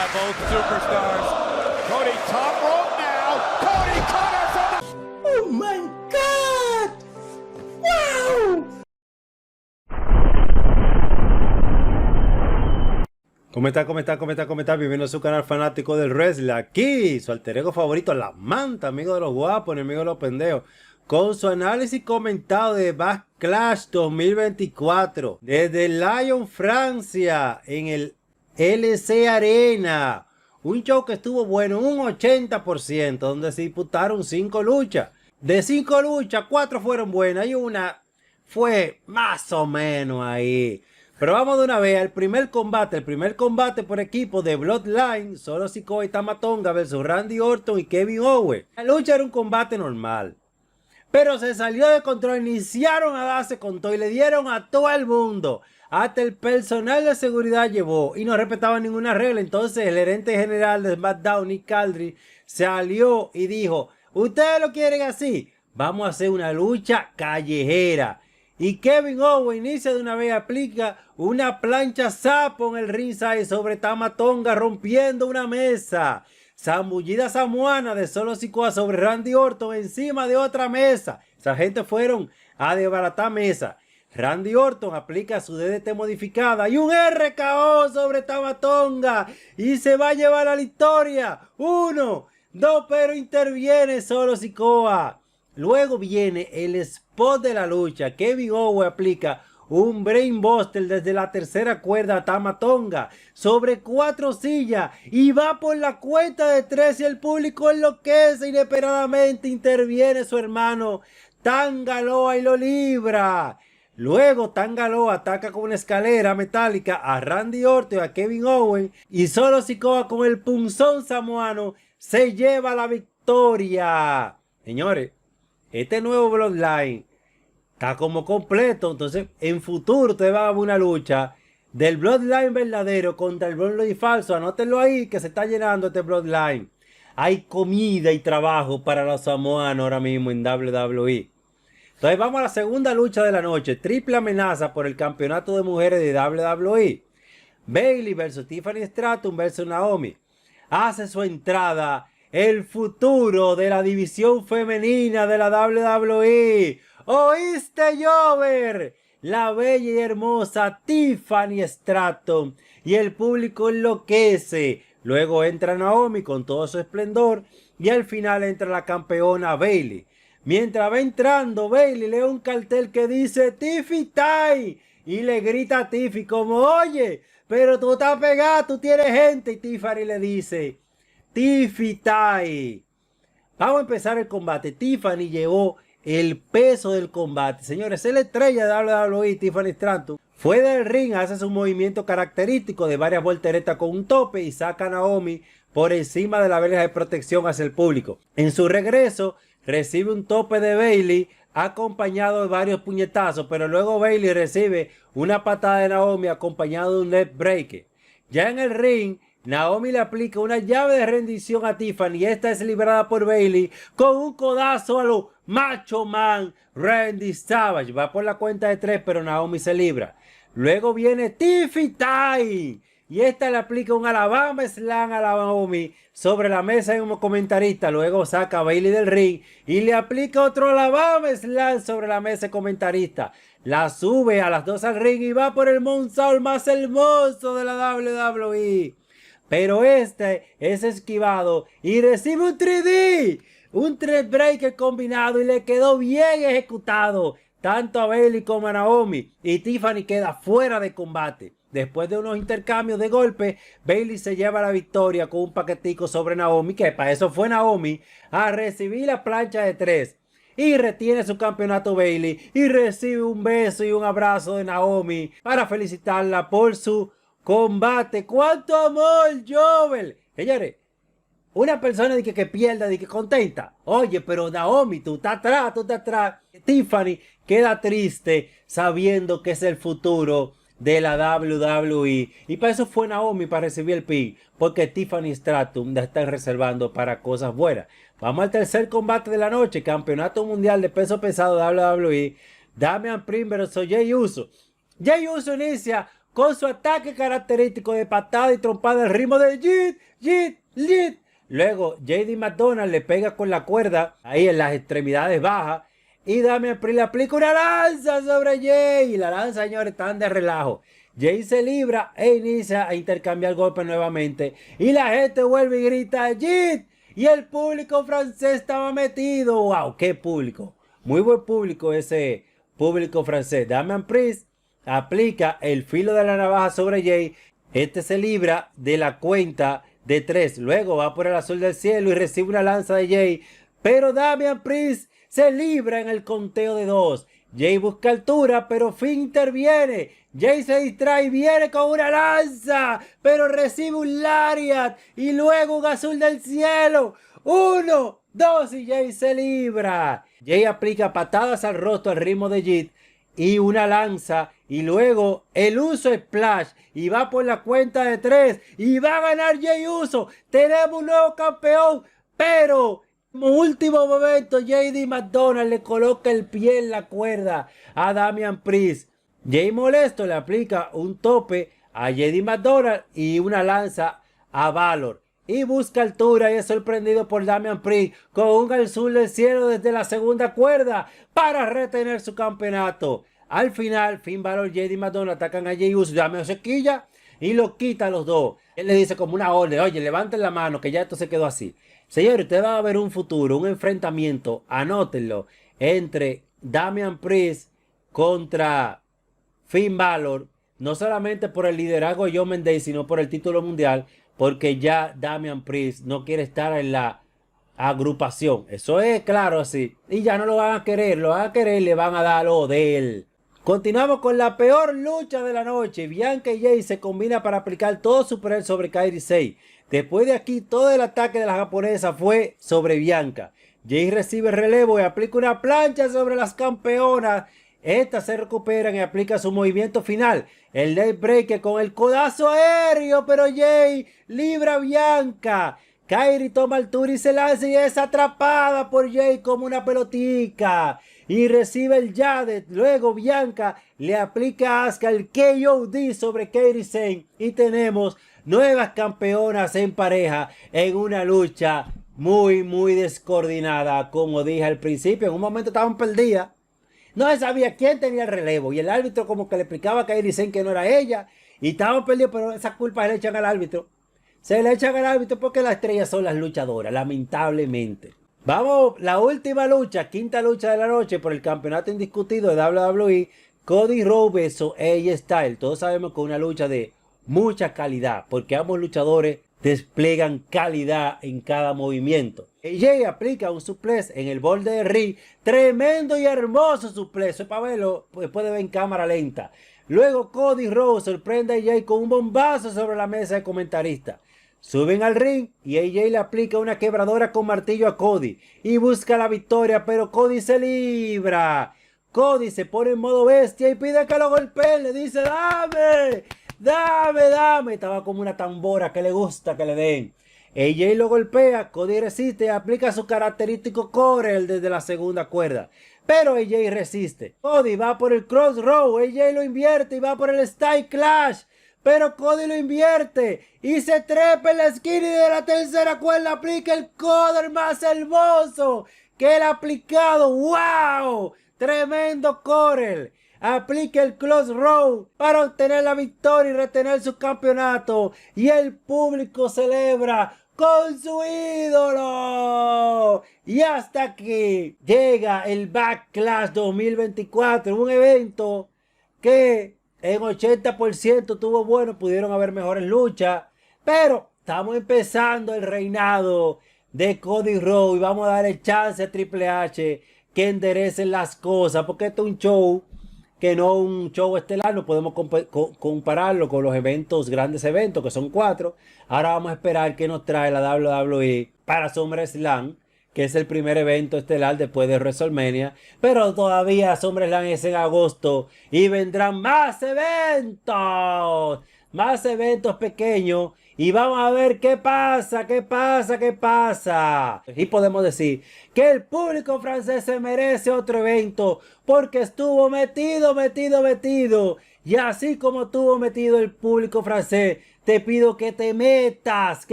by both superstars. Cody top rope now. Cody Cutter from the... Oh my God! Wow! ¿Cómo está? Bienvenido a su canal fanático del wrestling. Aquí, su alter ego favorito, la manta, amigo de los guapos, enemigo de los pendejos. Con su análisis comentado de Backlash 2024. Desde Lyon, Francia, en el LC Arena. Un show que estuvo bueno, un 80%, donde se disputaron 5 luchas. De 5 luchas, 4 fueron buenas y una fue más o menos ahí. Pero vamos de una vez al primer combate por equipo de Bloodline, Solo Sikoa y Tama Tonga versus Randy Orton y Kevin Owens. La lucha era un combate normal, pero se salió de control, iniciaron a darse con todo y le dieron a todo el mundo. Hasta el personal de seguridad llevó y no respetaba ninguna regla. Entonces el gerente general de SmackDown, Nick Aldridge, salió y dijo: ustedes lo quieren así, vamos a hacer una lucha callejera. Y Kevin Owens inicia de una vez, aplica una plancha sapo en el ringside sobre Tama Tonga, rompiendo una mesa. Zambullida samoana de Solo Sikoa sobre Randy Orton encima de otra mesa. Esa gente fueron a desbaratar mesa. Randy Orton aplica su DDT modificada y un RKO sobre Tama Tonga y se va a llevar a la victoria. 1, 2, pero interviene Solo Sikoa. Luego viene el spot de la lucha. Kevin Owens aplica un brainbuster desde la tercera cuerda a Tama Tonga sobre 4 sillas y va por la cuenta de 3 y el público enloquece. Inesperadamente interviene su hermano Tanga Loa y lo libra. Luego Tanga Loa ataca con una escalera metálica a Randy Orton y a Kevin Owens y Solo Sikoa con el punzón samoano se lleva la victoria. Señores, este nuevo Bloodline está como completo. Entonces, en futuro ustedes van a ver una lucha del Bloodline verdadero contra el Bloodline falso. Anótenlo ahí que se está llenando este Bloodline. Hay comida y trabajo para los samoanos ahora mismo en WWE. Entonces vamos a la segunda lucha de la noche. Triple amenaza por el campeonato de mujeres de WWE. Bayley versus Tiffany Stratton versus Naomi. Hace su entrada el futuro de la división femenina de la WWE. ¿Oíste, Jover? La bella y hermosa Tiffany Stratton. Y el público enloquece. Luego entra Naomi con todo su esplendor. Y al final entra la campeona Bayley. Mientras va entrando, Bayley lee un cartel que dice Tiffy Tai. Y le grita a Tiffy como: oye, pero tú estás pegada, tú tienes gente. Y Tiffany le dice: Tiffy Tai. Vamos a empezar el combate. Tiffany llevó el peso del combate. Señores, es la estrella de WWE, Tiffany Stratton. Fue del ring, hace su movimiento característico de varias volteretas con un tope y saca a Naomi por encima de la verja de protección hacia el público. En su regreso, recibe un tope de Bayley acompañado de varios puñetazos, pero luego Bayley recibe una patada de Naomi acompañado de un leg breaker. Ya en el ring, Naomi le aplica una llave de rendición a Tiffany y esta es liberada por Bayley con un codazo a lo Macho Man Randy Savage. Va por la cuenta de 3, pero Naomi se libra. Luego viene Tiffy Tai y esta le aplica un Alabama Slam a la Naomi sobre la mesa como comentarista. Luego saca a Bayley del ring y le aplica otro Alabama Slam sobre la mesa de comentarista. La sube a las 2 al ring y va por el moonsault más hermoso de la WWE. Pero este es esquivado y recibe un 3D. Un 3 breaker combinado y le quedó bien ejecutado. Tanto a Bayley como a Naomi. Y Tiffany queda fuera de combate. Después de unos intercambios de golpes, Bayley se lleva la victoria con un paquetico sobre Naomi. Que para eso fue Naomi a recibir la plancha de 3. Y retiene su campeonato Bayley. Y recibe un beso y un abrazo de Naomi para felicitarla por su combate. ¡Cuánto amor, Jovel! Señores, una persona que pierda, que contenta. Oye, pero Naomi, tú estás atrás. Tiffany queda triste sabiendo que es el futuro de la WWE. Y para eso fue Naomi, para recibir el pin. Porque Tiffany Stratton la están reservando para cosas buenas. Vamos al tercer combate de la noche. Campeonato mundial de peso pesado de WWE. Damian Priest versus Jey Uso. Jey Uso inicia con su ataque característico de patada y trompada al ritmo de Yeet, Yeet, Yeet. Luego JD McDonald le pega con la cuerda ahí en las extremidades bajas y Damian Priest le aplica una lanza sobre Jay. Y la lanza, señores, están de relajo. Jay se libra e inicia a intercambiar golpes nuevamente. Y la gente vuelve y grita Yeet. Y el público francés estaba metido. ¡Wow! ¡Qué público! Muy buen público ese público francés. Damian Priest aplica el filo de la navaja sobre Jay. Este se libra de la cuenta de 3. Luego va por el azul del cielo y recibe una lanza de Jay. Pero Damian Priest se libra en el conteo de 2. Jay busca altura, pero Finn interviene. Jay se distrae y viene con una lanza, pero recibe un lariat y luego un azul del cielo. 1, 2 y Jay se libra. Jay aplica patadas al rostro al ritmo de Yeet y una lanza y luego el Uso Splash y va por la cuenta de 3 y va a ganar Jay Uso. Tenemos un nuevo campeón, pero en último momento JD McDonald le coloca el pie en la cuerda a Damian Priest. Jay molesto le aplica un tope a JD McDonald y una lanza a Balor. Y busca altura y es sorprendido por Damian Priest con un azul del cielo desde la segunda cuerda para retener su campeonato. Al final, Finn Balor y JD McDonald atacan a Jay Uso, Damian se quilla y lo quita a los dos. Él le dice como una orden, oye, levanten la mano que ya esto se quedó así. Señores, ustedes van a ver un futuro, un enfrentamiento, anótenlo, entre Damian Priest contra Finn Balor, no solamente por el liderazgo de John Mendez, sino por el título mundial, porque ya Damian Priest no quiere estar en la agrupación. Eso es claro así. Y ya no lo van a querer, le van a dar lo de él. Continuamos con la peor lucha de la noche. Bianca y Jay se combinan para aplicar todo su poder sobre Kairi Sane. Después de aquí, todo el ataque de la japonesa fue sobre Bianca. Jay recibe el relevo y aplica una plancha sobre las campeonas. Estas se recuperan y aplica su movimiento final, el Neck Breaker con el codazo aéreo, pero Jay libra a Bianca. Kairi toma altura y se lanza y es atrapada por Jay como una pelotica. Y recibe el Jade. Luego Bianca le aplica a Asuka el KOD sobre Kairi Sane. Y tenemos nuevas campeonas en pareja en una lucha muy descoordinada. Como dije al principio, en un momento estaban perdidas. No se sabía quién tenía el relevo. Y el árbitro como que le explicaba a Kairi Sane que no era ella. Y estaban perdidos, pero esas culpas se le echan al árbitro. Se le echan al árbitro porque las estrellas son las luchadoras, lamentablemente. Vamos, la última lucha, quinta lucha de la noche por el campeonato indiscutido de WWE. Cody Rhodes versus AJ Styles. Todos sabemos que es una lucha de mucha calidad, porque ambos luchadores despliegan calidad en cada movimiento. AJ aplica un suplex en el borde del ring. Tremendo y hermoso suplex. Eso es para verlo, pues puede ver en cámara lenta. Luego Cody Rhodes sorprende a AJ con un bombazo sobre la mesa de comentaristas. Suben al ring y AJ le aplica una quebradora con martillo a Cody y busca la victoria, pero Cody se libra. Cody se pone en modo bestia y pide que lo golpeen. Le dice, dame, dame, dame. Estaba como una tambora que le gusta que le den. AJ lo golpea, Cody resiste y aplica su característico core desde la segunda cuerda. Pero AJ resiste. Cody va por el crossroad, AJ lo invierte y va por el Style Clash. Pero Cody lo invierte y se trepa en la esquina y de la tercera cuerda aplica el coder más hermoso que él ha aplicado. ¡Wow! Tremendo coder. Aplica el close row para obtener la victoria y retener su campeonato. Y el público celebra con su ídolo. Y hasta aquí llega el Backlash 2024. Un evento que en 80% tuvo bueno, pudieron haber mejores luchas. Pero estamos empezando el reinado de Cody Rhodes y vamos a dar el chance a Triple H que enderecen las cosas. Porque esto es un show que no un show estelar. No podemos compararlo con los eventos, grandes eventos, que son 4. Ahora vamos a esperar qué nos trae la WWE para SummerSlam, que es el primer evento estelar después de WrestleMania. Pero todavía SummerSlam es en agosto y vendrán más eventos pequeños y vamos a ver qué pasa. Y podemos decir que el público francés se merece otro evento porque estuvo metido. Y así como estuvo metido el público francés, te pido que te metas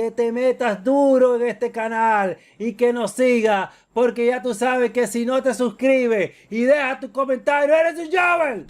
duro en este canal y que nos sigas, porque ya tú sabes que si no te suscribes y dejas tu comentario, eres un Jovel.